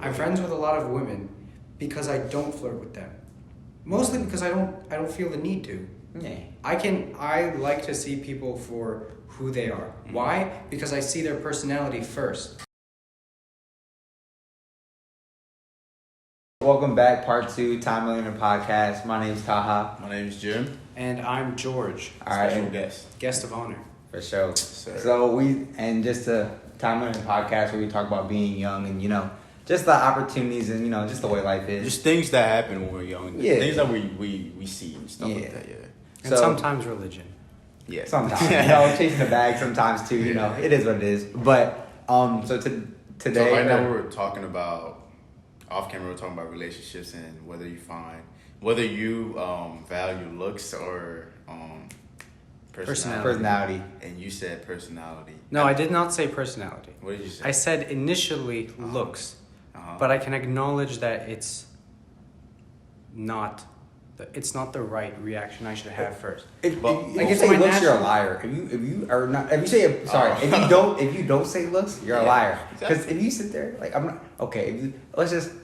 I'm friends with a lot of women because I don't flirt with them. Mostly because I don't feel the need to. Yeah. I like to see people for who they are. Why? Because I see their personality first. Welcome back, part 2, Time Millionaire Podcast. My name's Taha. My name is Jim. And I'm George. All right. Special guest. Guest of honor. For sure. Sir. So just a Time Millionaire Podcast where we talk about being young and, just the opportunities and, just the way life is. Just things that happen when we're young. Yeah. Things that we see and stuff like that, yeah. And sometimes religion. Yeah. Sometimes. Chasing the bag sometimes too, It is what it is. But, today... So right now we're talking about... Off camera, we're talking about relationships and whether you value looks or personality. And you said personality. No, I did not say personality. What did you say? I said initially looks, but I can acknowledge that it's not the right reaction I should have first. If you say looks, you're a liar. If you are not, if you don't say looks, you're a liar. Because if you sit there, I'm not okay.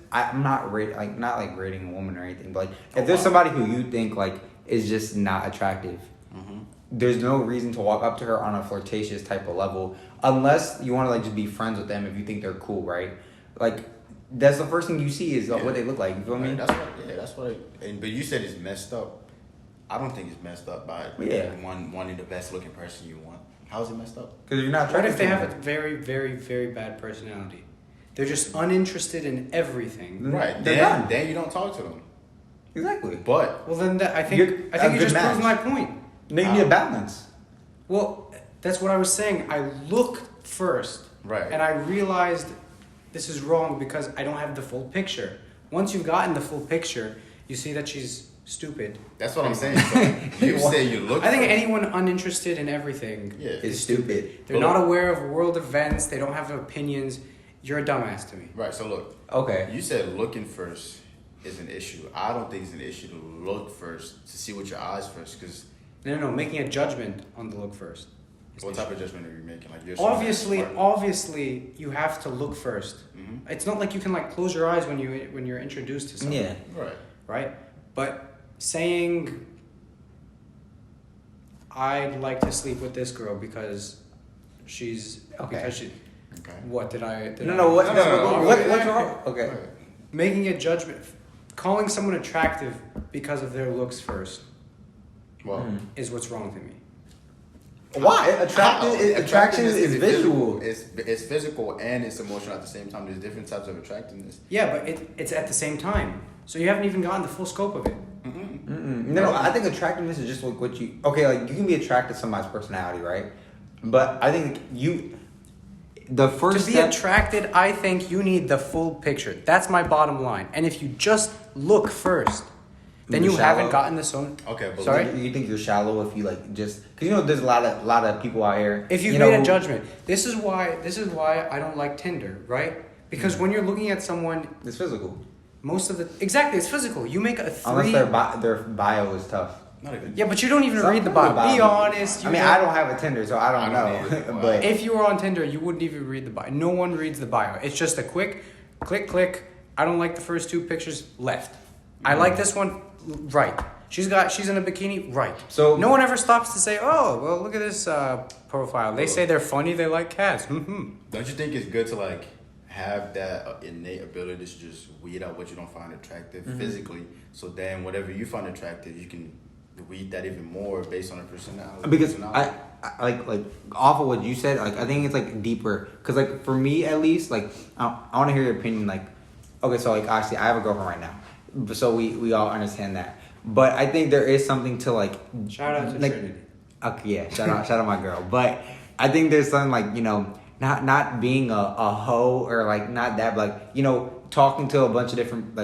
I'm not rating a woman or anything, but if there's somebody who you think is just not attractive, there's no reason to walk up to her on a flirtatious type of level, unless you want to just be friends with them if you think they're cool, right? That's the first thing you see is what they look like. You feel me? That's what. But you said it's messed up. I don't think it's messed up by wanting the best looking person you want. How is it messed up? Because you're not. What if they have a very, very, very bad personality? They're just uninterested in everything. Right. Then you don't talk to them. Exactly. But then I think you just proved my point. No, you need a balance. Well, that's what I was saying. I looked first, right, and I realized this is wrong because I don't have the full picture. Once you've gotten the full picture, you see that she's stupid. That's what I'm saying. So you say you look. I think anyone uninterested in everything is stupid. They're not aware of world events. They don't have opinions. You're a dumbass to me. Right. So look. Okay. You said looking first is an issue. I don't think it's an issue to look first, to see with your eyes first, because. No. Making a judgment on the look first. What type of judgment are you making? Obviously, you have to look first. Mm-hmm. It's not like you can close your eyes when you're introduced to someone. Yeah. Right. But saying I'd like to sleep with this girl because she's because she. Okay. What did I? What's wrong? Okay. Making a judgment, calling someone attractive because of their looks first. Well, is what's wrong with me. Why? Attraction is visual. It's physical and it's emotional at the same time. There's different types of attractiveness. Yeah, but it's at the same time. So you haven't even gotten the full scope of it. No, I think attractiveness is just what you... Okay, you can be attracted to somebody's personality, right? But I think the first to be attracted, I think you need the full picture. That's my bottom line. And if you just look first... Then you haven't gotten the zone. Okay, but sorry. You think you're shallow if you just because there's a lot of people out here. If you've made a judgment, this is why I don't like Tinder, right? Because when you're looking at someone, it's physical. It's physical. You make a three. Unless their bio is tough. Yeah, but you don't even read the bio. Be honest. I don't have a Tinder, so I don't know. But if you were on Tinder, you wouldn't even read the bio. No one reads the bio. It's just a quick click. I don't like the first two pictures. Left. I like this one. Right. She's in a bikini. Right. So no one ever stops to say, "Oh, well, look at this profile." They say they're funny. They like cats. Mm-hmm. Don't you think it's good to have that innate ability to just weed out what you don't find attractive physically? So then, whatever you find attractive, you can weed that even more based on her personality. Because I like off of what you said, I think it's deeper. Because for me at least, I want to hear your opinion. Okay, so actually, I have a girlfriend right now. So we all understand that, but I think there is something to shout out to Trinity. Okay, yeah, shout out my girl. But I think there's something not being a hoe or not that, but talking to a bunch of different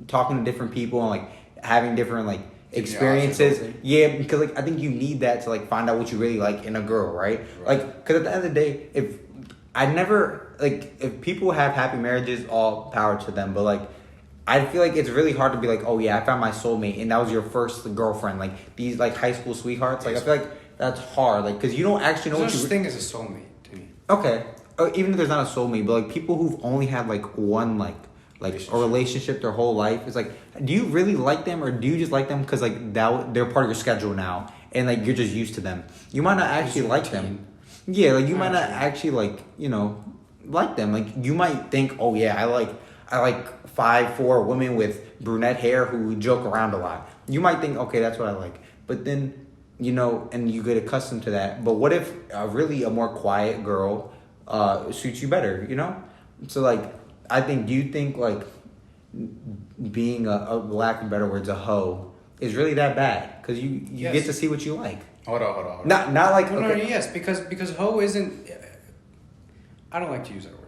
talking to different people and having different experiences. Yeah, because I think you need that to find out what you really like in a girl, right? Because at the end of the day, if people have happy marriages, all power to them, but I feel it's really hard to be oh yeah, I found my soulmate and that was your first girlfriend, these high school sweethearts. I feel that's hard, because you don't actually know what you... There's such thing as a soulmate to me. Okay. Even if there's not a soulmate, but people who've only had one like a relationship their whole life. It's like, do you really like them, or do you just like them because like they're part of your schedule now, and like you're just used to them? You might not actually like them. Yeah, like you might not actually like like them. Like you might think, oh yeah, I like 5'4" women with brunette hair who joke around a lot. You might think, okay, that's what I like. But then, and you get accustomed to that. But what if really a more quiet girl suits you better, So, like, I think, do you think, like, being a lack of better words, a hoe, is really that bad? Because you get to see what you like. Hold on. Not like... No, yes, because hoe isn't... I don't like to use that word.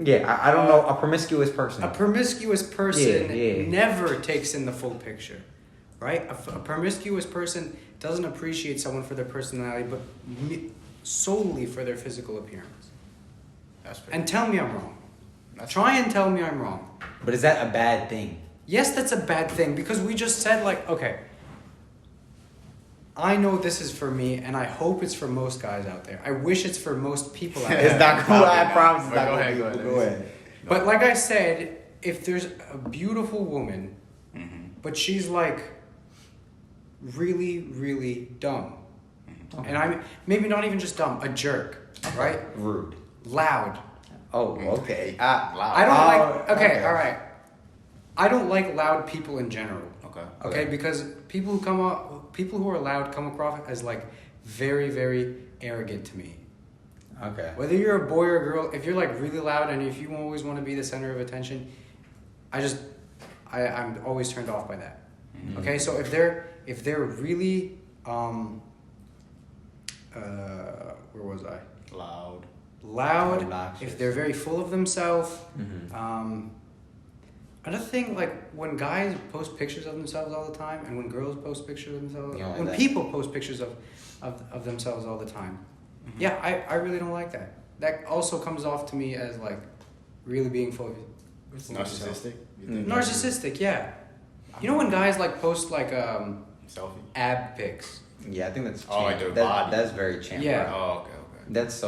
Yeah, I don't know. A promiscuous person. A promiscuous person never takes in the full picture, right? A promiscuous person doesn't appreciate someone for their personality, but solely for their physical appearance. And tell me I'm wrong. Try and tell me I'm wrong. But is that a bad thing? Yes, that's a bad thing, because we just said, like, okay, I know this is for me, and I hope it's for most guys out there. I wish it's for most people out there. It's not cool. I promise it's not Go cool. ahead. But like I said, if there's a beautiful woman, but she's like really, really dumb, and I'm maybe not even just dumb, a jerk, right? Rude. Loud. Oh, okay. Loud. I don't like. Okay, all right. I don't like loud people in general. Okay, because people who are loud come across as like very, very arrogant to me. Okay. Whether you're a boy or a girl, if you're like really loud and if you always want to be the center of attention, I'm always turned off by that. Mm-hmm. Okay, so if they're really where was I? Loud. Obnoxious. If they're very full of themselves. Another thing, like when guys post pictures of themselves all the time, and when girls post pictures of themselves, when people post pictures of themselves all the time, yeah, I really don't like that. That also comes off to me as like really being full of narcissistic. Narcissistic, yeah. You know when guys like post like selfie ab pics. Yeah, I think that's like their body. That's very champ. Yeah. Oh, okay. That's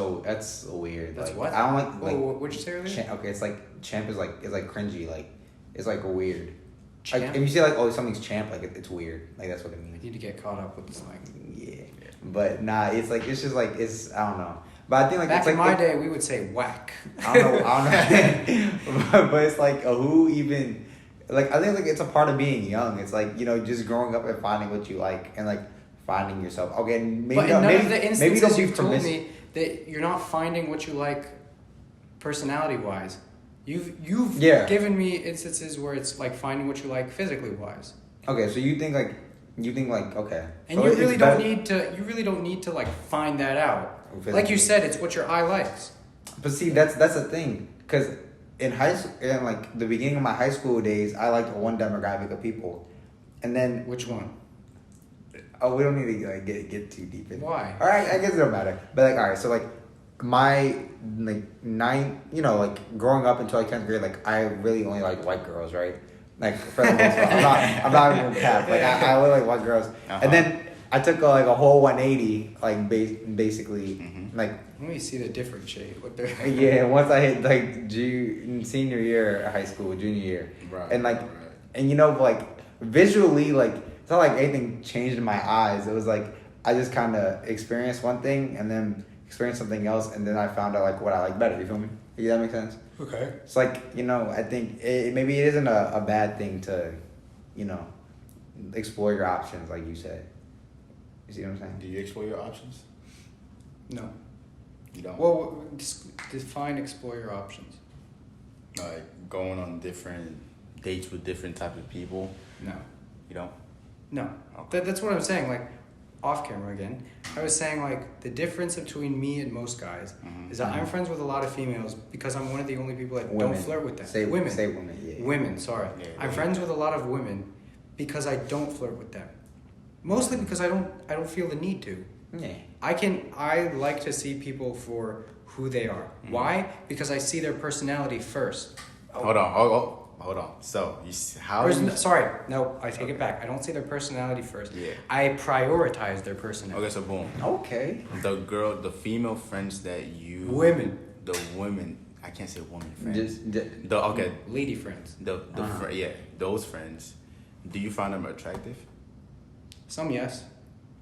weird. That's like, what? I don't like. What'd you say earlier? Okay, it's like champ is like cringy. Like it's like weird. Champ? Like if you say like something's champ, like it's weird. Like that's what it means. I need to get caught up with the slang. Yeah. But nah, it's just like I don't know. But I think like back it's in like, my day we would say whack. I don't know. But it's like who even like I think like it's a part of being young. It's like just growing up and finding what you like and like finding yourself. Okay, maybe but in none of the instances you've told me that you're not finding what you like personality wise. You've given me instances where it's like finding what you like physically wise. Okay, so you think like okay. And so you really don't need to like find that out. Physically. Like you said, it's what your eye likes. But see, that's the thing, because in high school, in like the beginning of my high school days, I liked one demographic of people, and then which one? Oh, we don't need to like get too deep in. Why? All right, I guess it don't matter. But like, all right, so like my growing up until like 10th grade, like I really only liked white girls, right? Like for the most part, I'm not even cap. Like I only like white girls, and then I took a whole 180, like basically like. Let me see the different shade. What they're yeah, once I hit like senior year of high school, junior year, right, and like, and like visually, like it's not like anything changed in my eyes. It was like I just kind of experienced one thing and then experienced something else, and then I found out like what I like better. You feel me? Does that make sense? Okay. It's like I think maybe it isn't a bad thing to, explore your options, like you said. You see what I'm saying? Do you explore your options? No. You don't? Well, define explore your options. Like going on different dates with different type of people? No. You don't? No. Okay. That's what I'm saying. Like, off camera again. I was saying like the difference between me and most guys is that I'm friends with a lot of females because I'm one of the only people that don't flirt with them. Say women. Yeah. Women. Sorry. Yeah, I'm friends with a lot of women because I don't flirt with them. Mostly because I don't feel the need to. Yeah. I like to see people for who they are. Why? Because I see their personality first. Hold on. So, sorry. No, I take it back. I don't see their personality first. Yeah. I prioritize their personality. Okay, so boom. Okay. The female friends that you... Women. The women. I can't say woman friends. Okay. Lady friends. Those friends. Do you find them attractive? Some yes.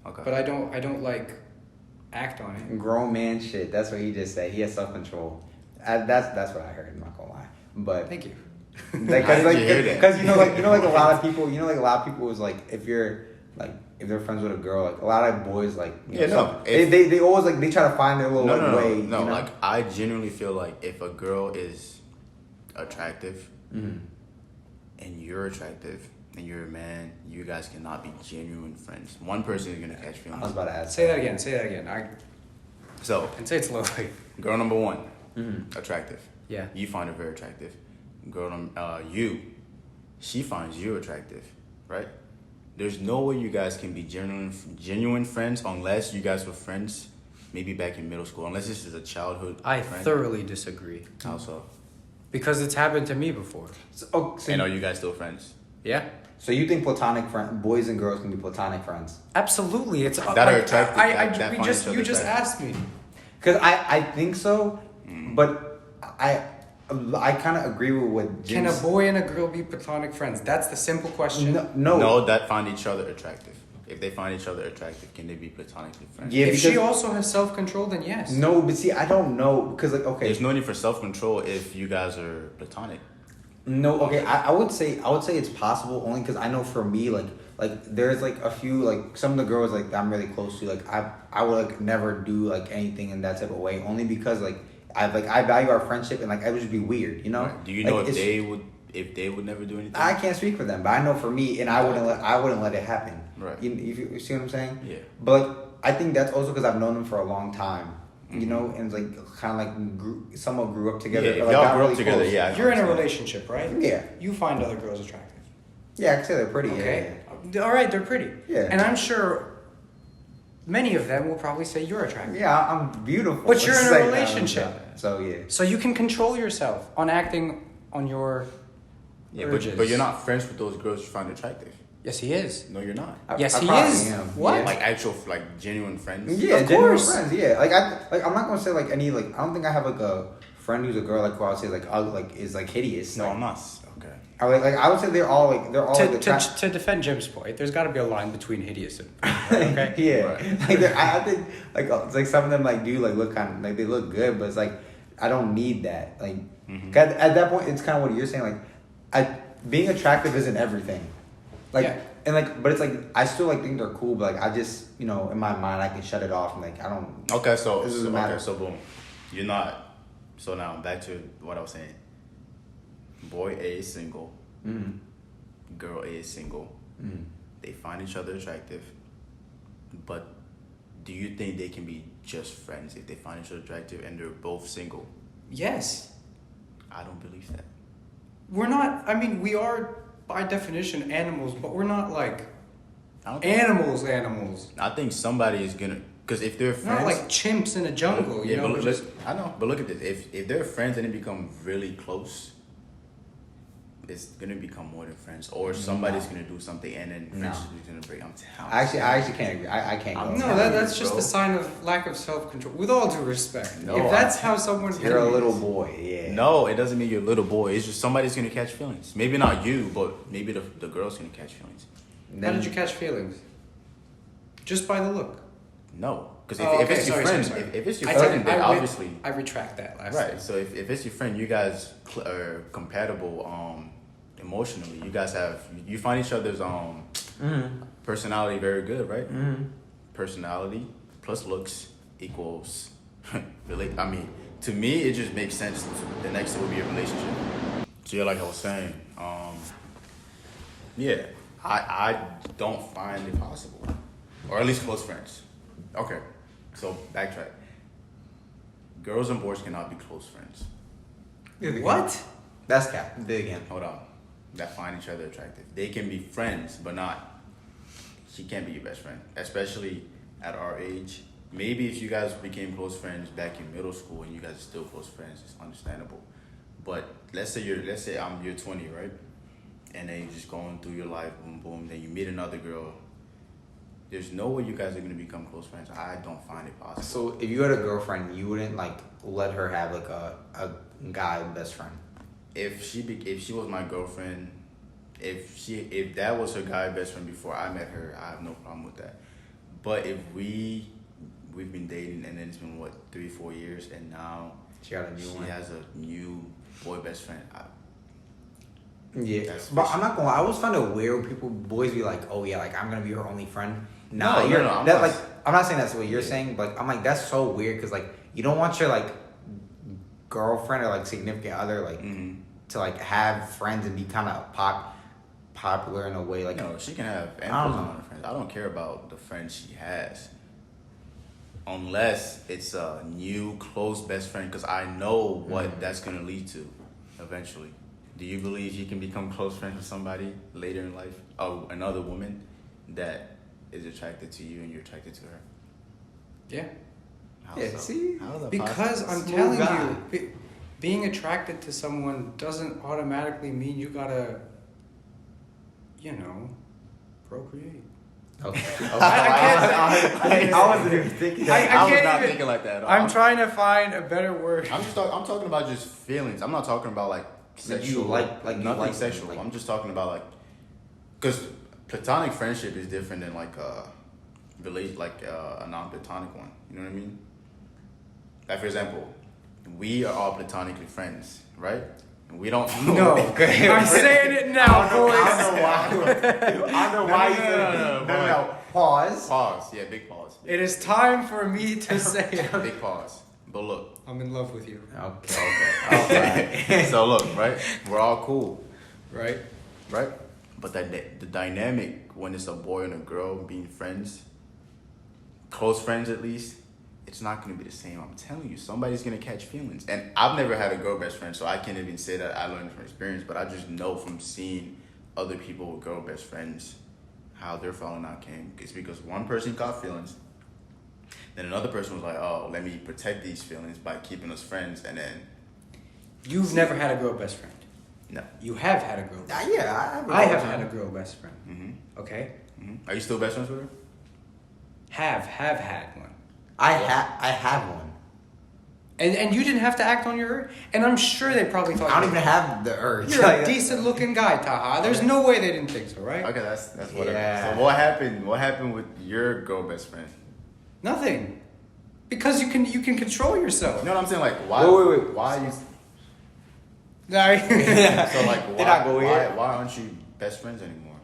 Okay. But I don't like act on it. Grown man shit. That's what he just said. He has self control. That's what I heard. I'm not gonna lie. But thank you. Because you know like a lot of people is like if you're like if they're friends with a girl, like a lot of boys like they always like they try to find their little way. No, you know? like I genuinely feel like if a girl is attractive and you're attractive and you're a man, you guys cannot be genuine friends. One person is gonna catch feelings. I was about to ask. Say that again. And say it slowly. Girl number one, attractive. Yeah. You find her very attractive. She finds you attractive, right? There's no way you guys can be genuine friends unless you guys were friends maybe back in middle school. Unless this is a childhood I friend. thoroughly disagree. How so? Because it's happened to me before. And are you guys still friends? Yeah. So you think boys and girls can be platonic friends? Absolutely. It's that are attractive. You just asked me. Because I think so, but I kind of agree with what Jim Can a boy and a girl be platonic friends? That's the simple question. No, that find each other attractive. If they find each other attractive, can they be platonically friends? Yeah, if she also has self-control, then yes. No, but see, I don't know because like okay, there's no need for self-control if you guys are platonic. No, okay, I would say it's possible only because I know for me like there's like a few like some of the girls like that I'm really close to like I would like never do like anything in that type of way only because like I value our friendship and like it would just be weird, you know. Right. Do you know if they would never do anything? I can't speak for them, but I know for me, and I wouldn't let it happen. Right. You see what I'm saying? Yeah. But like, I think that's also because I've known them for a long time. You know, and like kind of like somewhat grew up together. Yeah, if like, y'all grew up really together, close. yeah. You're in a relationship, right? Yeah. You find other girls attractive. Yeah, I can say they're pretty. Okay. Yeah. All right, they're pretty. Yeah. And I'm sure many of them will probably say you're attractive. Yeah, I'm beautiful. But you're in a Say that, relationship. So yeah. So you can control yourself on acting on your urges. But you're not friends with those girls you find attractive. Yes, he is. No, you're not. Yes, I he probably is. am. What? Yeah. Like actual, genuine friends. Yeah, Of genuine course. friends. Yeah, I'm not gonna say like any like I don't think I have like a friend who's a girl like who I would say like is like hideous. No, like, I'm not. Okay. I would say they're all like To defend Jim's point, there's got to be a line between hideous and okay. yeah. Right. Like I think like it's like some of them like do like look kind of like they look good, but it's like I don't need that. Like 'cause at that point, it's kind of what you're saying. Like being attractive isn't everything. Like. Yeah. And like, but it's like I still like think they're cool, but like I just in my mind I can shut it off and like I don't. Okay, so This doesn't matter. so boom, you're not. So now back to what I was saying. Boy A is single. Girl A is single. They find each other attractive, but do you think they can be just friends if they find each other attractive and they're both single? Yes. I don't believe that. We're not. I mean, we are by definition animals, but we're not like I don't think- animals. I think somebody is gonna, because if they're We're friends, not like chimps in a jungle, you yeah, know. but I know, but look at this. If they're friends and they become really close, it's gonna become more than friends, or somebody's gonna do something and then friendship is gonna break. I'm telling. I actually can't agree. I can't go. No, that's just a sign of lack of self-control. With all due respect, No, if that's how someone You're a feels- little boy, yeah. No, it doesn't mean you're a little boy. It's just somebody's gonna catch feelings. Maybe not you, but maybe the girl's gonna catch feelings. How did you catch feelings? Just by the look. No, because Oh, if it's your friend, sorry. if it's your friend, then obviously. I retract that last. Right. So if it's your friend, you guys are compatible emotionally. You guys you find each other's personality very good, right? Personality plus looks equals I mean, to me, it just makes sense. The next will be a relationship. So yeah, like I was saying, yeah, I don't find it possible, or at least close friends. Okay, so backtrack. Girls and boys cannot be close friends. What? That's cap. Dig again. Hold on. That find each other attractive. They can be friends, but not. She can't be your best friend, especially at our age. Maybe if you guys became close friends back in middle school and you guys are still close friends, it's understandable. But let's say you're 20, right? And then you're just going through your life, boom, boom. Then you meet another girl. There's no way you guys are gonna become close friends. I don't find it possible. So if you had a girlfriend, you wouldn't like let her have like a guy best friend. If she was my girlfriend, if that was her guy best friend before I met her, I have no problem with that. But if we've been dating and then it's been 3-4 years and now She got a new one. She has a new boy best friend. Yeah, but I'm not gonna lie. I always find it weird when boys be like, "Oh yeah, like I'm gonna be her only friend." Nah, No, I'm not saying that's what you're saying, but I'm like, that's so weird because like you don't want your like girlfriend or like significant other like to like have friends and be kind of popular in a way. Like, no, she can have ample amount of friends. I don't care about the friends she has, unless it's a new close best friend, because I know what that's gonna lead to eventually. Do you believe you can become close friends with somebody later in life? Oh, another woman that is attracted to you and you're attracted to her? Yeah. How yeah. so? See, Because I'm telling you, being attracted to someone doesn't automatically mean you gotta, procreate. Okay. I wasn't even thinking that. I was not thinking like that at all. I'm trying to find a better word. I'm talking about just feelings. I'm not talking about like sexual. Nothing sexual. Like, I'm just talking about like, because platonic friendship is different than like a non-platonic one. You know what I mean? Like for example, we are all platonically friends, right? We don't know. No, I'm saying it now, boys. I don't know why you said no. Pause. Pause. Yeah, big pause. It is time for me to say it. Big pause. But look. I'm in love with you. Okay. So look, right? We're all cool. Right? But the dynamic when it's a boy and a girl being friends, close friends at least, it's not going to be the same. I'm telling you, somebody's going to catch feelings. And I've never had a girl best friend, so I can't even say that I learned from experience, but I just know from seeing other people with girl best friends how their falling out came. It's because one person caught feelings, then another person was like, oh, let me protect these feelings by keeping us friends, and then... You've never had a girl best friend. No. You have had a girl best friend. Yeah, I have had a girl best friend. Mm-hmm. Okay? Mm-hmm. Are you still best friends with her? Have had one. I have one. And you didn't have to act on your urge. And I'm sure they probably thought... I don't even have the urge. You're a decent looking guy, Taha. There's no way they didn't think so, right? Okay, that's whatever. Yeah. So what happened with your girl best friend? Nothing. Because you can control yourself. You know what I'm saying? Like, why? Wait. Why you... Sorry. So like, why aren't you best friends anymore?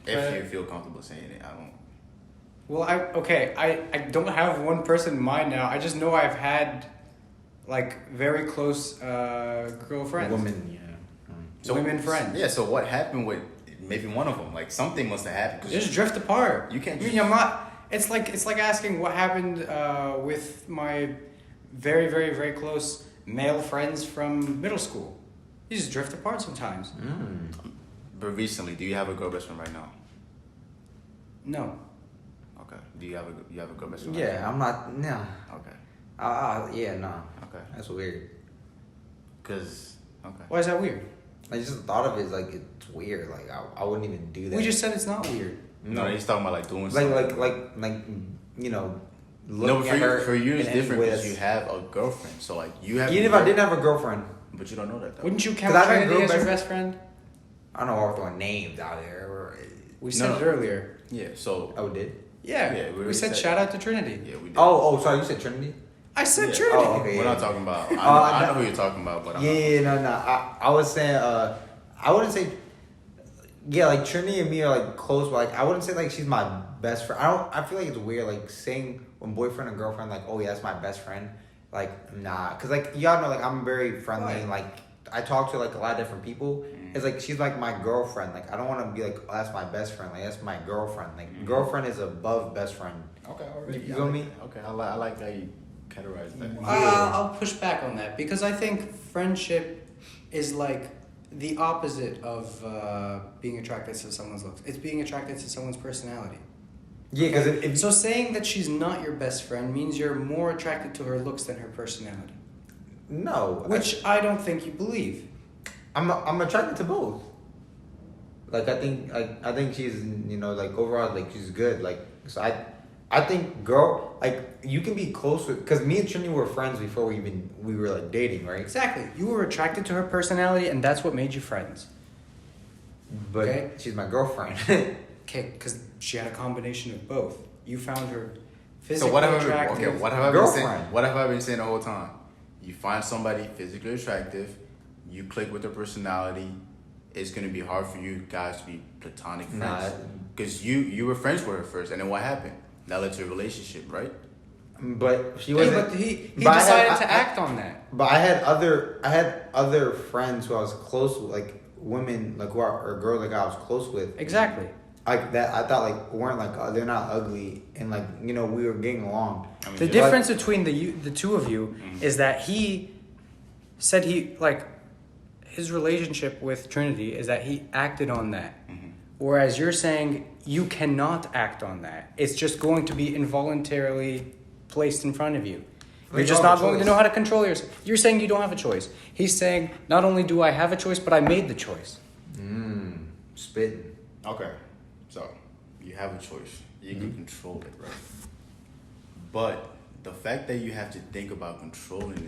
If you feel comfortable saying it, I don't. Well, I don't have one person in mind now. I just know I've had, like, very close girlfriends. Woman, yeah. So, women friends. Yeah. So what happened with maybe one of them? Like something must have happened. Just drift apart. You can't. I mean, I'm not. It's like asking what happened with my very, very, very close male friends from middle school. You just drift apart sometimes. But recently, do you have a girl best friend right now? No. Okay. Do you have a girl best friend? Yeah, I'm not. No. Okay. Yeah, no. Okay. That's weird. Okay. Why is that weird? I just thought of it as like it's weird. Like I wouldn't even do that. We just said it's not weird. No, he's talking about like doing like something. you know. No, for you it's different because because you have a girlfriend. So like you have. Even if I didn't have a girlfriend, but you don't know that though. Wouldn't you count 'Cause I had a Trinity as your girl best friend? I don't know if throwing names out there. We said it earlier. Yeah. So. Oh, did? Yeah, we said shout out to Trinity. Yeah, we did. Oh, sorry, you said Trinity? I said Yeah. Trinity. Oh, okay. We're not talking about. I know who you're talking about, but No. I was saying, I wouldn't say, like Trinity and me are like close, but like I wouldn't say like she's my best friend. I feel like it's weird like saying when boyfriend and girlfriend like, oh yeah, that's my best friend. Like nah, cause like y'all know like I'm very friendly and like I talk to like a lot of different people. It's like she's like my girlfriend. Like I don't want to be like, oh, that's my best friend. Like that's my girlfriend. Like girlfriend is above best friend. Okay, already. You feel me? Okay, I like how you categorize that. I'll push back on that because I think friendship is like the opposite of being attracted to someone's looks. It's being attracted to someone's personality. Yeah, because so saying that she's not your best friend means you're more attracted to her looks than her personality. No, Which I don't think you believe. I'm attracted to both. Like I think she's like overall like she's good. Like so I think girl like you can be close with because me and Trini were friends before we were like dating, right? Exactly. You were attracted to her personality, and that's what made you friends. But Okay. she's my girlfriend. Okay, because she had a combination of both. You found her physically So what have attractive. what have I been saying? Girlfriend. What have I been saying the whole time? You find somebody physically attractive, you click with their personality. It's gonna be hard for you guys to be platonic friends because you were friends with her first, and then what happened? That led to a relationship, right? But she Hey, wasn't. but he but decided to act on that. But I had other friends who I was close with, like women, like who are or girls like I was close with. Exactly. Like that, I thought like weren't like they're not ugly, and like we were getting along. I mean, The difference between the two of you is that he said his relationship with Trinity is that he acted on that. Whereas you're saying you cannot act on that. It's just going to be involuntarily placed in front of you. You're just not going to know how to control yourself. You're saying you don't have a choice. He's saying not only do I have a choice, but I made the choice. Spitting. Okay, so you have a choice. You can control it, right? But the fact that you have to think about controlling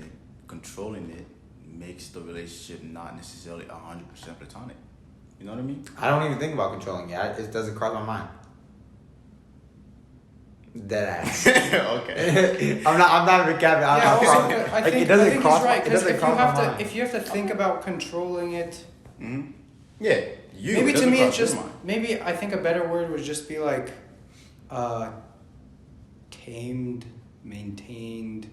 it makes the relationship not necessarily 100% platonic. You know what I mean? I don't even think about controlling it. It doesn't cross my mind. Dead ass. Okay. I'm not even capping. I think he's right, because if if you have to think about controlling it, Yeah. maybe to me it's just maybe I think a better word would just be like tamed, maintained.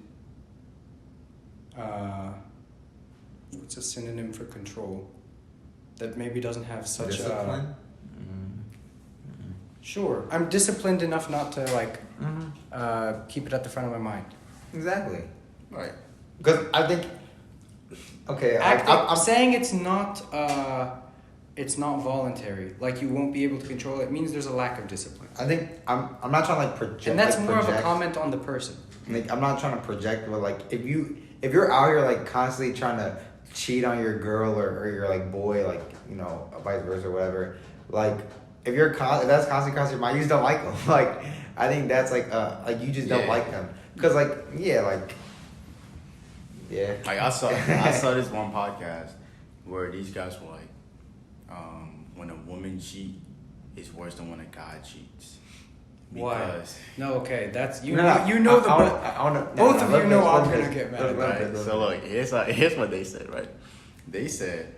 What's a synonym for control? That maybe doesn't have such discipline. Sure, I'm disciplined enough not to keep it at the front of my mind. Exactly. Right. Because I think. Okay. I'm saying it's not voluntary. Like you won't be able to control it. It means there's a lack of discipline. I think I'm not trying to like project. And that's like, more project. of a comment on the person. Like I'm not trying to project, but like if you're out here like constantly trying to cheat on your girl or your like boy, like vice versa or whatever, like if if that's constantly crossing your mind, you just don't like them. Like I think that's like you just don't like them because like Like I saw this one podcast where these guys were like, when a woman cheats, it's worse than when a guy cheats. Because no, okay, that's both of you know I'm gonna get mad. Right. So look, here's what they said. Right, they said,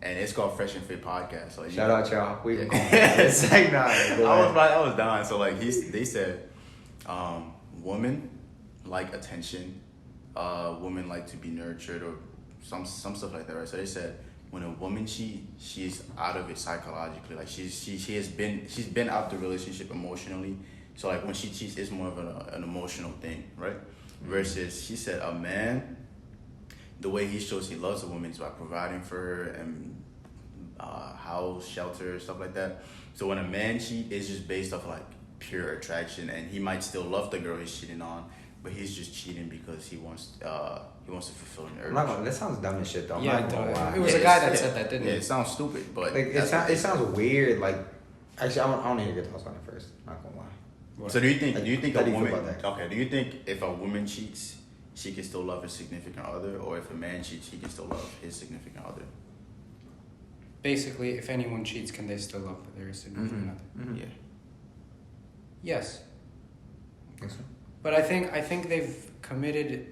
and it's called Fresh and Fit Podcast. So shout out y'all. We can call it's like I was dying. So like they said, women like attention, women like to be nurtured or some stuff like that. Right. So they said when a woman cheats, she's out of it psychologically. Like she's been out the relationship emotionally. So like when she cheats, it's more of an emotional thing, right? Versus she said a man, the way he shows he loves a woman is by providing for her and house, shelter, stuff like that. So when a man cheats, it's just based off like pure attraction, and he might still love the girl he's cheating on, but he's just cheating because he wants to fulfill an urge. That sounds dumb as shit though. Yeah, it was a guy that said that, didn't it? Yeah, it sounds stupid, but like it sounds weird. Like actually, I don't need to get thoughts on it first. Not gonna lie. So do you think how a do you feel woman? about that? Okay, do you think if a woman cheats, she can still love her significant other, or if a man cheats, he can still love his significant other? Basically, if anyone cheats, can they still love their significant other? Mm-hmm. Yeah. Yes, I think so. but I think they've committed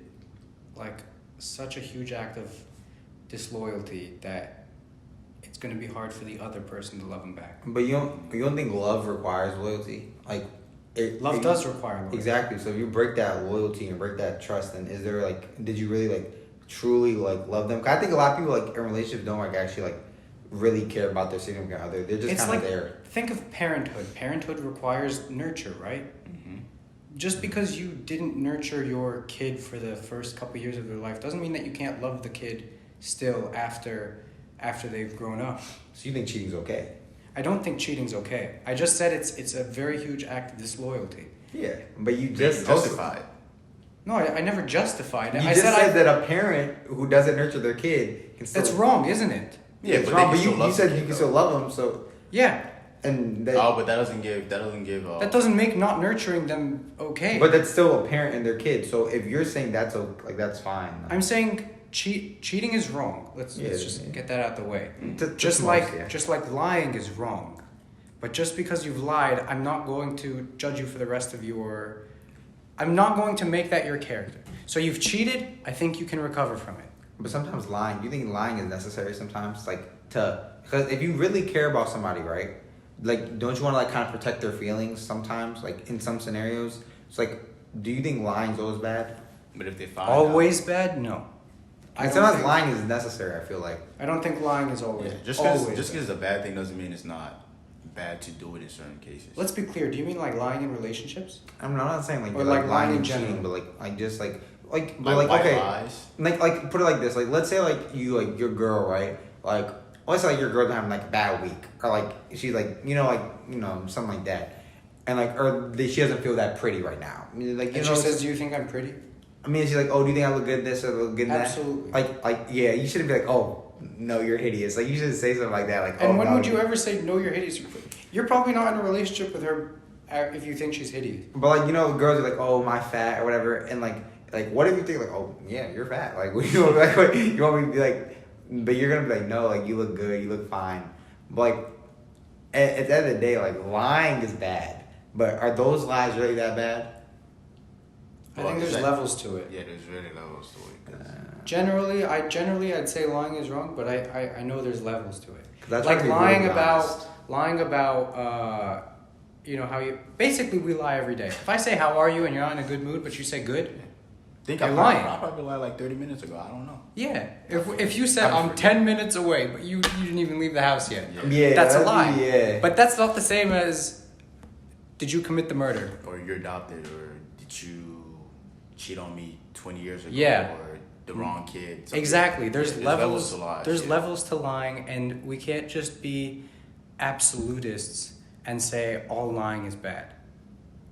like such a huge act of disloyalty that it's going to be hard for the other person to love them back. But you don't think love requires loyalty? Like Love does require loyalty. Exactly. So if you break that loyalty and break that trust, then is there like did you really like truly like love them? 'Cause I think a lot of people like in relationships don't like actually like really care about their significant other. They're just kind of there. Think of parenthood. Parenthood requires nurture, right? Mm-hmm. Just because you didn't nurture your kid for the first couple years of their life doesn't mean that you can't love the kid still after they've grown up. So you think cheating's okay? I don't think cheating's okay. I just said it's a very huge act of disloyalty. Yeah, but you just justified. No, I never justified it. You I just said that a parent who doesn't nurture their kid can still. That's wrong, isn't it? Yeah, it's but wrong. they But can you still said love you the can kid, still love them. So Yeah. And but that doesn't give. That doesn't make not nurturing them okay. But that's still a parent and their kid. So if you're saying that's that's fine. I'm saying cheating is wrong. Let's just get that out the way. Just like lying is wrong. But just because you've lied, I'm not going to judge you for the rest of your. I'm not going to make that your character. So you've cheated. I think you can recover from it. But sometimes lying. Do you think lying is necessary sometimes? Because if you really care about somebody, right? Like, don't you want to like kind of protect their feelings sometimes? Like in some scenarios, it's like, do you think lying is always bad? But if they find always bad, no. And sometimes lying is necessary. I feel like I don't think lying is always. Just because it's a bad thing doesn't mean it's not bad to do it in certain cases. Let's be clear. Do you mean like lying in relationships? I'm not saying like or like lying in cheating, general, but just like okay, lies? like put it like this. Like let's say like you like your girl, right? Like let's say like your girl's having like a bad week, or like she's like something like that, and like she doesn't feel that pretty right now. Like she says, "Do you think I'm pretty?" I mean, she's like, "Oh, do you think I look good at this or look good at that?" Absolutely. Like yeah, you shouldn't be like, "Oh, no, you're hideous." Like you should say something like that. Like, and when would you ever say, "No, you're hideous"? You're probably not in a relationship with her if you think she's hideous. But like girls are like, "Oh, my fat" or whatever, and like what if you think like, "Oh, yeah, you're fat"? Like, what you want like, what, you want me to be like? But you're gonna be like, "No, like you look good, you look fine." But like at the end of the day, like lying is bad. But are those lies really that bad? I think there's levels to it. Yeah, there's really levels to it. Generally, I'd say lying is wrong, but I know there's levels to it. That's like lying about how you basically we lie every day. If I say how are you and you're not in a good mood, but you say good, you're lying. I probably lied like 30 minutes ago. I don't know. Yeah, if you said I'm 10 minutes away, but you didn't even leave the house yet, that's a lie. Yeah, but that's not the same as did you commit the murder or you're adopted or did you cheat on me 20 years ago? Yeah. Or the wrong kid. Exactly. There's levels to lies. There's levels to lying, and we can't just be absolutists and say all lying is bad,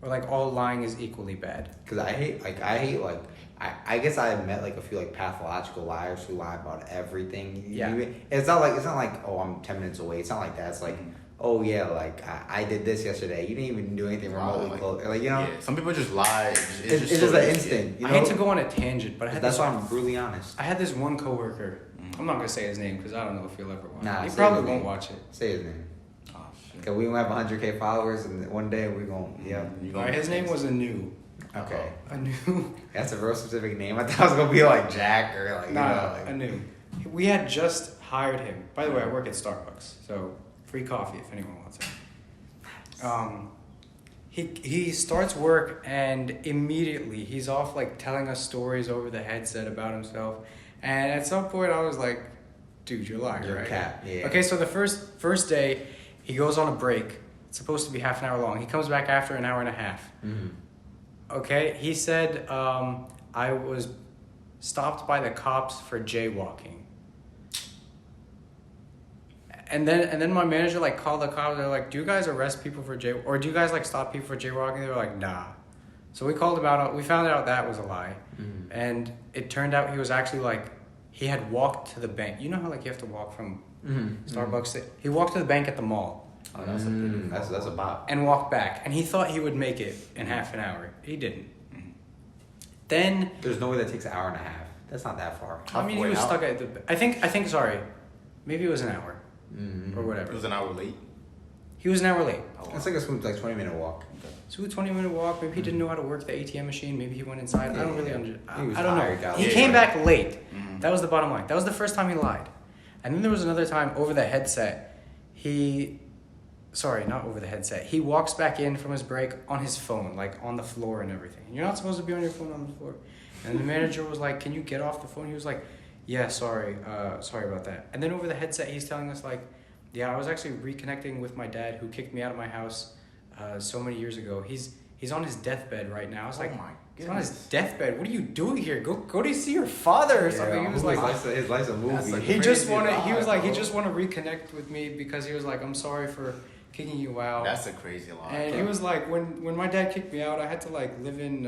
or like all lying is equally bad. Because I hate I guess I met like a few like pathological liars who lie about everything. Yeah. It's not like oh I'm 10 minutes away. It's not like that. It's like oh yeah, like I did this yesterday. You didn't even do anything remotely close. Like Yeah. Some people just lie. It's just an instinct. I hate to go on a tangent, but that's why I'm brutally honest. I had this one coworker. I'm not gonna say his name because I don't know if he'll ever watch it. He say probably his won't name. watch it. Say his name. Oh shit. Cause we gonna have 100K followers, and one day we gonna Alright, his name was Anu. Okay. Anu. That's a real specific name. I thought it was gonna be like Jack or like Anu. We had just hired him. By the way, I work at Starbucks, so free coffee if anyone wants it. He starts work and immediately he's off like telling us stories over the headset about himself, and at some point I was like, dude, you're lying, You're right? cat, yeah. Okay, so the first day he goes on a break. It's supposed to be half an hour long. He comes back after an hour and a half. Mm-hmm. Okay, he said I was stopped by the cops for jaywalking. And then my manager like called the cops. They're like, "Do you guys arrest people for or do you guys like stop people for jaywalking?" They were like, "Nah." So we called him out. We found out that was a lie, and it turned out he was actually like he had walked to the bank. You know how like you have to walk from Starbucks. He walked to the bank at the mall. Oh, that's a bop. And walked back, and he thought he would make it in half an hour. He didn't. Then there's no way that takes an hour and a half. That's not that far. I mean, he was stuck at the. I think. Sorry, maybe it was an hour. Or whatever. It was an hour late? He was an hour late. It's like a smooth 20-minute walk. Okay. So a 20-minute walk. Maybe he didn't know how to work the ATM machine. Maybe he went inside. I don't really understand. I don't know. He came back late. That was the bottom line. That was the first time he lied. And then there was another time over the headset. Sorry, not over the headset. He walks back in from his break on his phone, like on the floor and everything. You're not supposed to be on your phone on the floor. And the manager was like, "Can you get off the phone?" He was like, "Yeah, sorry about that." And then over the headset, he's telling us like, "Yeah, I was actually reconnecting with my dad who kicked me out of my house so many years ago. He's on his deathbed right now." I was like, my he's on his deathbed. What are you doing here? Go to see your father or something. He was like, his life's a movie. He just want to reconnect with me because he was like, "I'm sorry for kicking you out." That's a crazy lie. And he was like, when my dad kicked me out, I had to like live in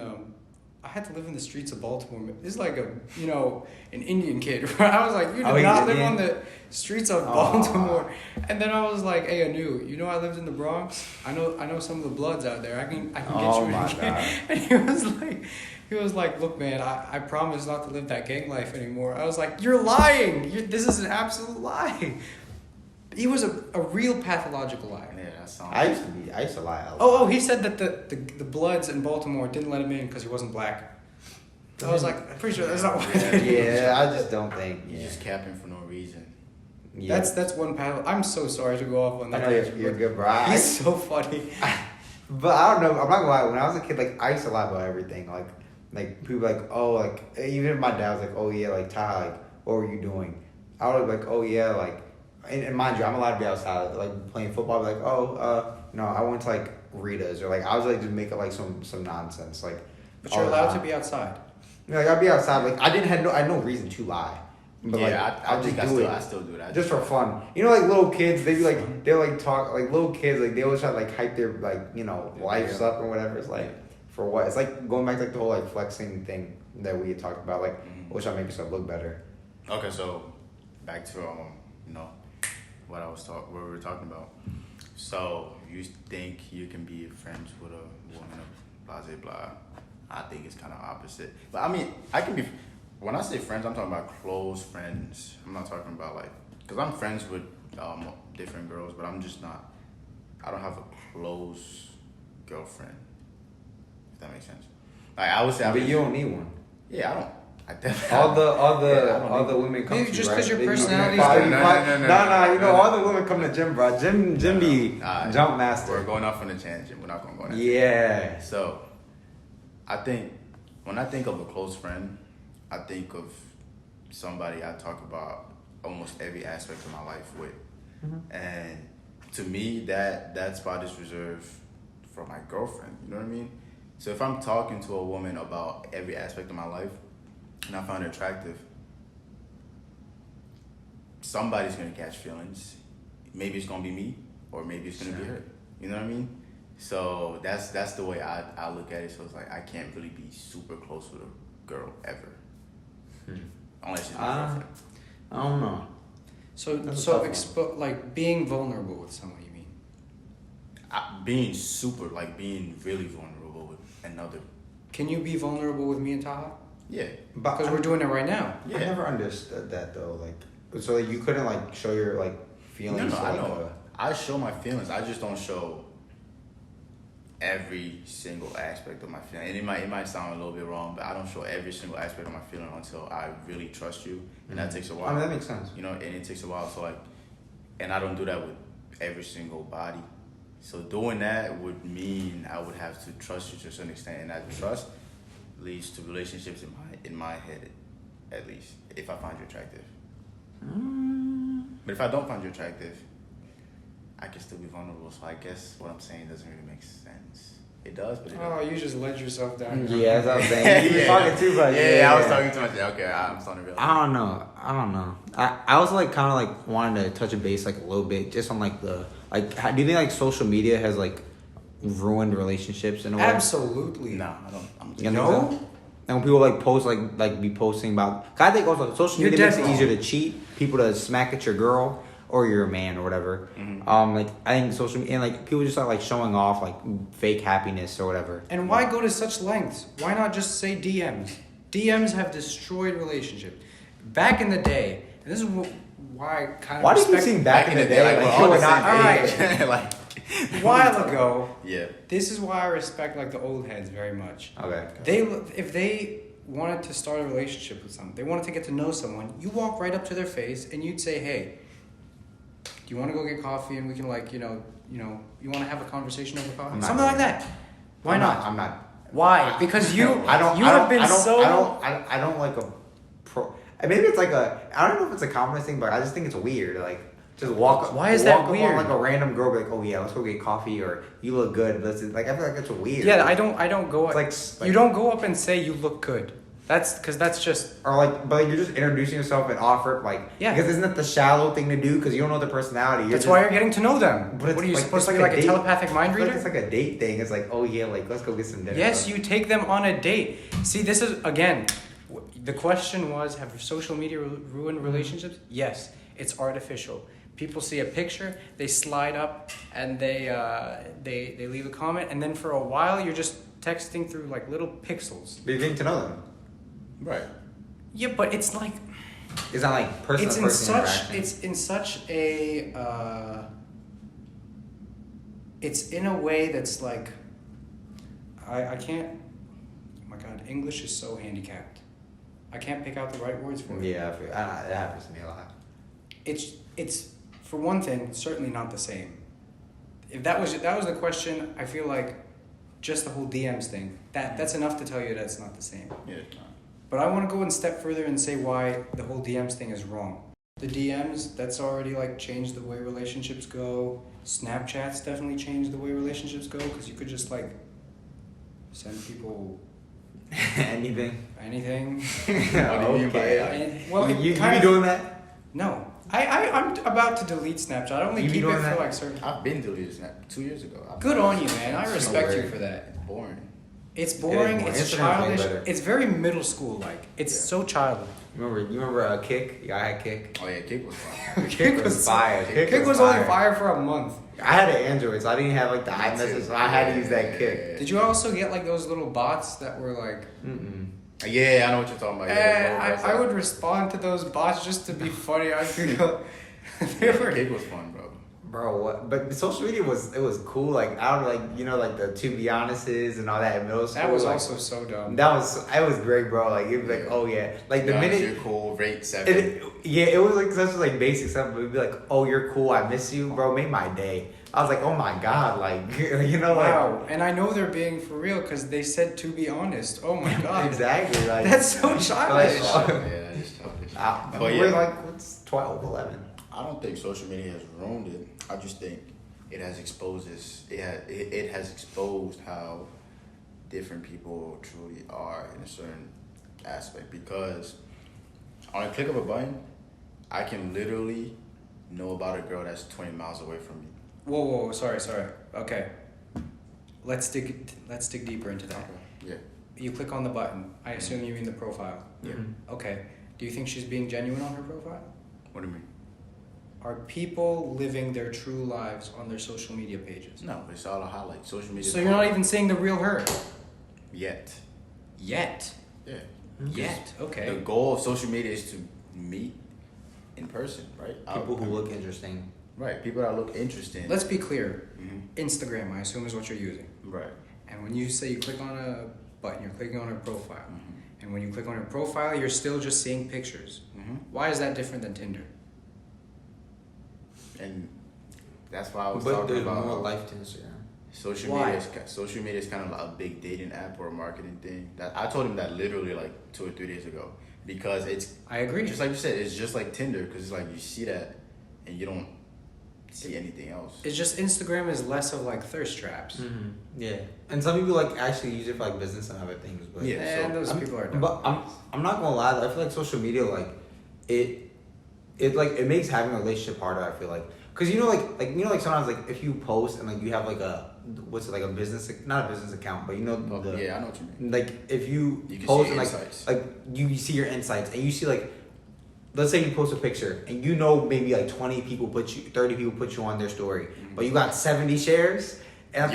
I had to live in the streets of Baltimore. This is like an Indian kid. I was like, you do he's not live Indian? on the streets of Baltimore. And then I was like, hey, Anu, I lived in the Bronx. I know some of the Bloods out there. I can get Oh you in. my God. And he was like, look, man, I promise not to live that gang life anymore. I was like, you're lying. This is an absolute lie. He was a real pathological liar. Yeah, that sounds. I used to lie. Oh, he said that the Bloods in Baltimore didn't let him in because he wasn't black. I was like, I'm pretty sure that's not why. Yeah, I just don't think. You're Yeah. just capping for no reason. Yeah. That's one path. I'm so sorry to go off on I that. know you're good, bro. He's so funny. But I don't know. I'm not gonna lie. When I was a kid, like I used to lie about everything. Like people like, oh, like even if my dad was like, oh yeah, like Ty, like what were you doing? I would be like, oh yeah, like, and mind you, I'm allowed to be outside, like playing football. I'd be like, oh, no, I went to like Rita's, or like I was like just making like some nonsense, like. But you're allowed to be outside. Yeah, like I'd be outside. Like I had no reason to lie. But yeah, I still do that just for fun. Like little kids, they talk like little kids, like they always try to like hype their lives up or whatever. It's like for what? It's like going back to like the whole like flexing thing that we had talked about. Like, which I make yourself look better. Okay, so back to what we were talking about. So you think you can be friends with a woman of blah blah blah? I think it's kind of opposite. But I mean, I can be. When I say friends, I'm talking about close friends. I'm not talking about like, because I'm friends with different girls, but I'm just not. I don't have a close girlfriend. If that makes sense. Like I would say. But you don't need one. Yeah, I don't. I definitely. All the women come Maybe to just you, right? 'cause your They be personality is five- good. five- No, you know all the women come to gym, bro. Jim be jump master. We're going off on a tangent. We're not going to go on that. Yeah. So, I think when I think of a close friend, I think of somebody I talk about almost every aspect of my life with. Mm-hmm. And to me, that spot is reserved for my girlfriend. You know what I mean? So if I'm talking to a woman about every aspect of my life and I find her attractive, somebody's going to catch feelings. Maybe it's going to be me or maybe it's going to be her. You know what I mean? So that's the way I look at it. So it's like I can't really be super close with a girl ever. Unless she's my girlfriend. I don't know. So like being vulnerable with someone, you mean? Being really vulnerable with another. Can you be vulnerable with me and Taha? Yeah. Because we're doing it right now. I never understood that though. Like, so you couldn't like show your like feelings. No, to, I like, know. I show my feelings. I just don't show every single aspect of my feeling. And it might sound a little bit wrong, but I don't show every single aspect of my feeling until I really trust you, and that takes a while. I mean, that makes sense. You know, and it takes a while. So and I don't do that with every single body. So doing that would mean I would have to trust you to a certain extent, and that trust leads to relationships in my head, at least if I find you attractive. But if I don't find you attractive, I can still be vulnerable. So I guess what I'm saying doesn't really make sense. It does, but it doesn't. Oh, you just let yourself down. Yeah, that's what I'm saying. You were talking too much. Yeah, I was talking too much. Okay, I'm starting to realize. I don't know. I also like kind of like wanted to touch a base like a little bit just on like the like. Do you think like social media has like ruined relationships in a way? Absolutely. No, I don't. You know? And when people like post like be posting about, 'cause I think also social media makes it easier to cheat, people to smack at your girl or your man or whatever. Mm-hmm. Like I think social media and like people just start like showing off like fake happiness or whatever. And why go to such lengths? Why not just say DMs? DMs have destroyed relationships. Back in the day, and this is why I kind of. Why do you keep saying back in the day? Like, Like, we're not. All right. Like a while ago. Yeah. This is why I respect like the old heads very much. Okay. If they wanted to start a relationship with someone, they wanted to get to know someone, you walk right up to their face and you'd say, hey, do you want to go get coffee and we can like, you want to have a conversation over coffee? Something like that. Why not? I'm not. Why? Because you I don't like a pro. Maybe it's like I don't know if it's a common thing, but I just think it's weird. Like just walk. Why is that walk weird? On like a random girl, be like, oh yeah, let's go get coffee, or you look good. Like I feel like it's weird. Yeah, I don't go up. It's like you don't go up and say you look good. that's just or like, but like you're just introducing yourself and offer like, because isn't that the shallow thing to do? Because you don't know the personality. That's why you're getting to know them. But what are you like, supposed to be like a telepathic mind reader? It's like a date thing. It's like, oh yeah, like let's go get some dinner. Yes, you take them on a date. See, this is again, the question was: have social media ruined relationships? Yes, it's artificial. People see a picture, they slide up, and they leave a comment, and then for a while you're just texting through like little pixels. But you're getting to know them. Right. Yeah, but it's like it's not like person-to-person interaction. It's in such a it's in a way that's like I can't. Oh my God, English is so handicapped. I can't pick out the right words for it. Yeah, it happens to me a lot. It's for one thing certainly not the same. If that was the question, I feel like just the whole DMs thing that's enough to tell you that it's not the same. Yeah. But I want to go one step further and say why the whole DMs thing is wrong. The DMs, that's already like changed the way relationships go. Snapchat's definitely changed the way relationships go because you could just like send people anything. What do you mean by that? Well, you be doing that? No. I'm about to delete Snapchat. I only keep it for like certain. I've been deleted Snap 2 years ago. Good on you, man. I respect you for that. It's boring. It's boring. It's childish. It's very middle school like. It's so childish. You remember Kick? Yeah, I had Kick. Oh yeah, Kick was fire. Kick was fire. Kick was only fire for a month. I had an Android, so I didn't have like the iMessage, so I had to use that Kick. Did you also get like those little bots that were like? Yeah, I know what you're talking about. Yeah, I would respond to those bots just to be funny. I feel Kick was fun, bro. Bro, what? But social media was cool. Like I don't like like the to be honest's and all that in middle school. That was like, also so dumb. It was great, bro. Like it'd be like, oh yeah, like the minute you're cool, rate 7. It was like such like basic stuff. But it'd be like, oh, you're cool, I miss you, bro. Made my day. I was like, oh my God, like wow. Like, and I know they're being for real because they said to be honest. Oh my God, exactly. Like that's so childish. Yeah, that is childish. But we're like what's 12, 11. I don't think social media has ruined it. I just think it has exposed this. It has exposed how different people truly are in a certain aspect. Because on a click of a button, I can literally know about a girl that's 20 miles away from me. Whoa! Sorry. Okay, let's dig deeper into that. Okay. Yeah. You click on the button. I assume you mean the profile. Yeah. Okay. Do you think she's being genuine on her profile? What do you mean? Are people living their true lives on their social media pages? No, it's all a highlight. Social media. So you're not even seeing the real her? Yet. Yeah. Yet. Okay. The goal of social media is to meet in person, right? People who look interesting. Right. People that look interesting. Let's be clear. Instagram, I assume, is what you're using. Right. And when you say you click on a button, you're clicking on her profile. And when you click on her profile, you're still just seeing pictures. Why is that different than Tinder? And that's why I was but talking there's about more life to Instagram. Social media is kind of like a big dating app or a marketing thing. That I told him that literally like 2 or 3 days ago because it's. I agree. Just like you said, it's just like Tinder because it's like you see that and you don't see anything else. It's just Instagram is less of like thirst traps. Yeah, and some people like actually use it for like business and other things. But and those people are dumb. But I'm not gonna lie. I feel like social media it makes having a relationship harder. I feel like because sometimes like if you post and like you have like a like a business, not a business account, but I know what you mean. Like if you can post see and like you see your insights and you see like. Let's say you post a picture and maybe like 30 people put you on their story, but you got 70 shares. And I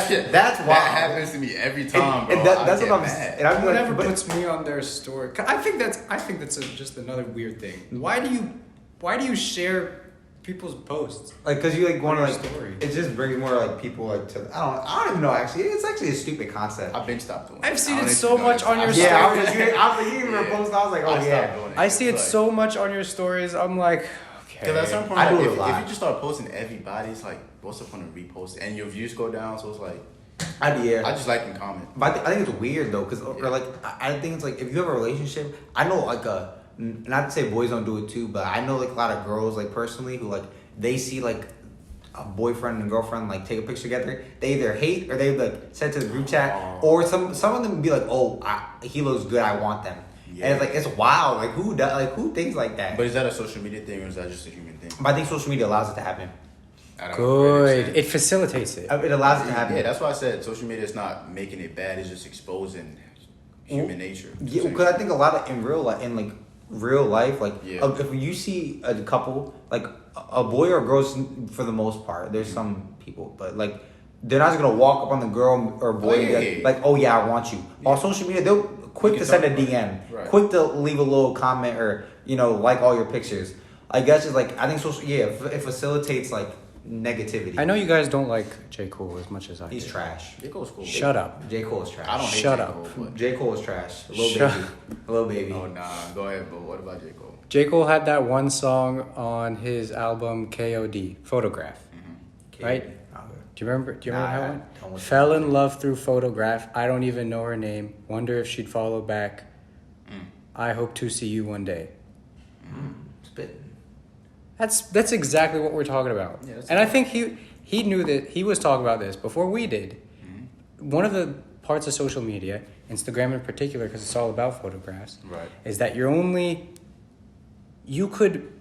feel that's why that happens to me every time, bro. That's what I'm mad. And I'm whoever puts me on their story, I think that's just another weird thing. Why do you share people's posts? Like, cause you like want to like story. It just brings more like people like to. I don't even know. Actually, it's actually a stupid concept. I've been stopped doing. I've seen it so much on your stories. Yeah, I was like, you even post. I was like, oh yeah. I see it so much on your stories. I'm like, okay. Because at some point, I do if a lot. you just start posting everybody, it's like, what's the point of repost? And your views go down, so it's like. I just like and comment. But I think it's weird though, cause or like I think it's like if you have a relationship, I know like not to say boys don't do it too, but I know like a lot of girls like personally who like they see like a boyfriend and girlfriend like take a picture together, they either hate or they like send to the group chat, or some of them be like, oh, he looks good, I want them. Yeah. And it's like, it's wild. Like who thinks like that? But is that a social media thing or is that just a human thing? But I think social media allows it to happen. Good. It facilitates it. It allows it to happen. Yeah, that's why I said social media is not making it bad. It's just exposing human nature. Yeah, because I think a lot of in real life, like if you see a couple, like a boy or girl, for the most part, there's some people, but like they're not just gonna walk up on the girl or boy and be like, oh yeah, I want you. On social media, they'll quick to send a DM, quick to leave a little comment or like all your pictures. I guess it's like I think it facilitates like negativity. I know you guys don't like J. Cole as much as I do. He's trash. J. Cole's cool. Shut up. J. Cole is trash. I don't hate Shut J. up. Cole, but J. Cole is trash. A little baby. Oh nah, go ahead. But what about J. Cole? J. Cole had that one song on his album KOD, Photograph. Mm-hmm. Right? Okay. Do you remember how it don't went? Fell in love through Photograph. I don't even know her name. Wonder if she'd follow back. I hope to see you one day. Spit. That's exactly what we're talking about. Yeah, and I think he knew that he was talking about this before we did. Mm-hmm. One of the parts of social media, Instagram in particular, because it's all about photographs, right, is that you could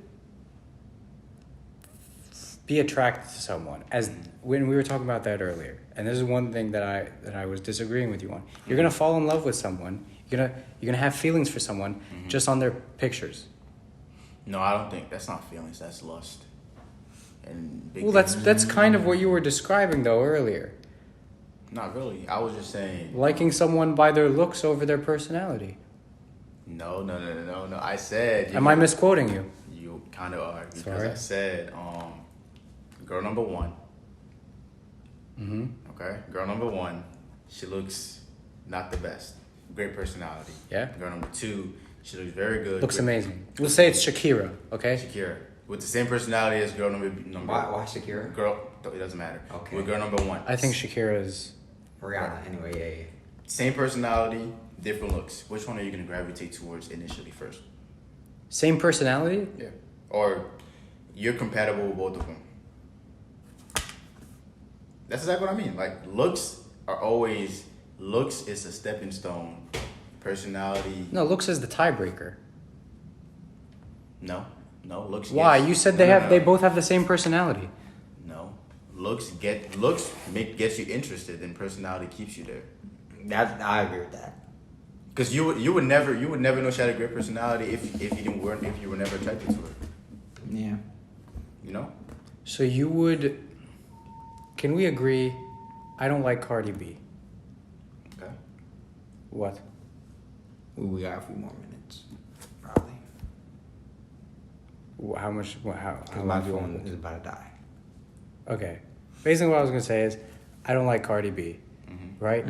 be attracted to someone, as when we were talking about that earlier. And this is one thing that I was disagreeing with you on. You're gonna fall in love with someone. You're gonna have feelings for someone just on their pictures. No, I don't think that's not feelings. That's lust. And That's kind of what you were describing though earlier. Not really. I was just saying Liking someone by their looks over their personality. No. I said. Am I misquoting you? You kind of are because Sorry. I said, girl number one. Mm-hmm. Okay, girl number one. She looks not the best. Great personality. Yeah. Girl number two. She looks very good. Looks amazing. We'll say it's Shakira, okay? Shakira. With the same personality as girl number. Why Shakira? Girl, it doesn't matter. Okay. With girl number one. I think Shakira is... Rihanna, anyway, yeah. Same personality, different looks. Which one are you going to gravitate towards initially first? Same personality? Yeah. Or you're compatible with both of them. That's exactly what I mean. Like, looks is a stepping stone. Personality. No, looks is the tiebreaker. No, looks. Why? You said they both have the same personality. No, looks gets you interested, and personality keeps you there. I agree with that. Because you would never know she had a great personality if you were never attracted to her. Yeah. You know. So you would... Can we agree? I don't like Cardi B. Okay. What? We got a few more minutes, probably. How much? How My long do you phone want? is about to die. Okay. Basically, what I was gonna say is, I don't like Cardi B, right?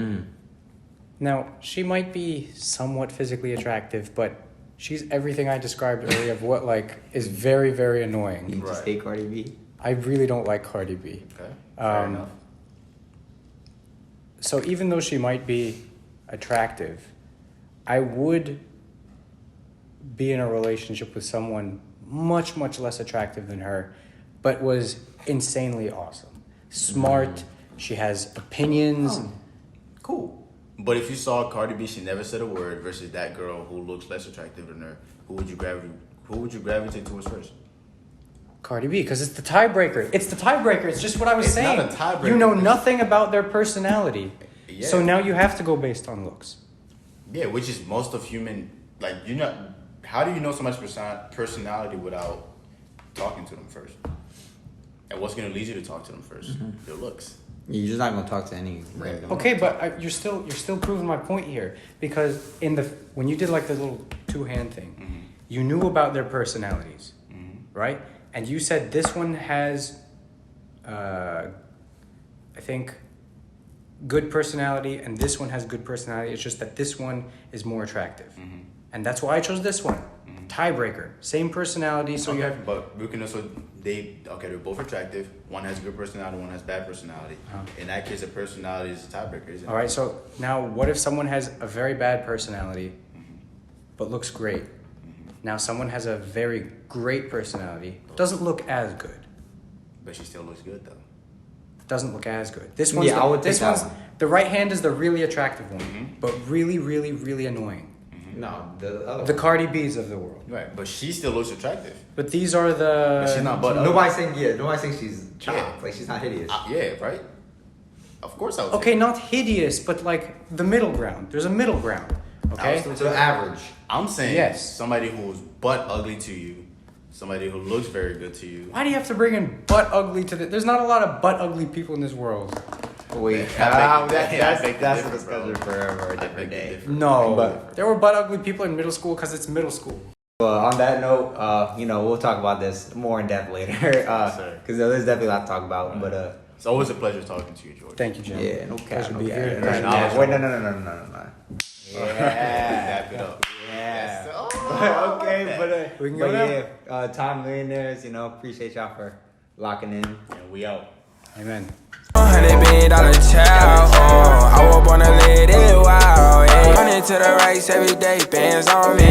Now she might be somewhat physically attractive, but she's everything I described earlier of what is very, very annoying. You just hate Cardi B? I really don't like Cardi B. Okay. Fair enough. So even though she might be attractive, I would be in a relationship with someone much, much less attractive than her, but was insanely awesome. Smart. She has opinions. Oh, cool. But if you saw Cardi B, she never said a word, versus that girl who looks less attractive than her, who would you gravitate towards first? Cardi B, because it's the tiebreaker. It's the tiebreaker. It's just what I was saying. It's not a tiebreaker. You know nothing about their personality. Yeah. So now you have to go based on looks. Yeah, which is most of human. How do you know someone's personality without talking to them first? And what's going to lead you to talk to them first? Their looks. You're just not gonna talk to any random. Okay, but you're still proving my point here, because when you did the little two-hand thing, you knew about their personalities, right? And you said this one has, I think, good personality, and this one has good personality. It's just that this one is more attractive, and that's why I chose this one. Tiebreaker, same personality, so you have. But we can also they're both attractive. One has good personality, one has bad personality. In that case, the personality is a tiebreaker, isn't it? All right, so now what if someone has a very bad personality, but looks great? Now someone has a very great personality, doesn't look as good. But she still looks good though. Doesn't look as good. This one's Yeah, I would take this that one's one. the right hand is the really attractive one, but really, really, really annoying. No, the other The one. Cardi B's of the world. Right, but she still looks attractive. But these are the. But she's not butt ugly. Nobody's saying she's chopped. Yeah. Like she's not hideous. Yeah, right. Of course I would. Okay, not hideous, but like the middle ground. There's a middle ground. Okay. So the average. I'm saying Yes. somebody who's butt ugly to you, somebody who looks very good to you. Why do you have to bring in butt ugly to the? There's not a lot of butt ugly people in this world. Wait, I that's beg to a differ, discussion for a different day. No, But- there were butt ugly people in middle school because it's middle school. On that note, we'll talk about this more in depth later, sir. because there's definitely a lot to talk about. Right. But It's always a pleasure talking to you, George. Thank you, Jim. yeah, no cap, Pleasure to no be cap. here. No, Pleasure no, to no, be wait, here. no. Wrap it up. Yeah. Yes. Oh, Okay, but We can go now. Time Millionaires, appreciate y'all for locking in. And we out. Amen. $100 billion child, I was born to let it wild, yeah. Running to the race every day, bands on me.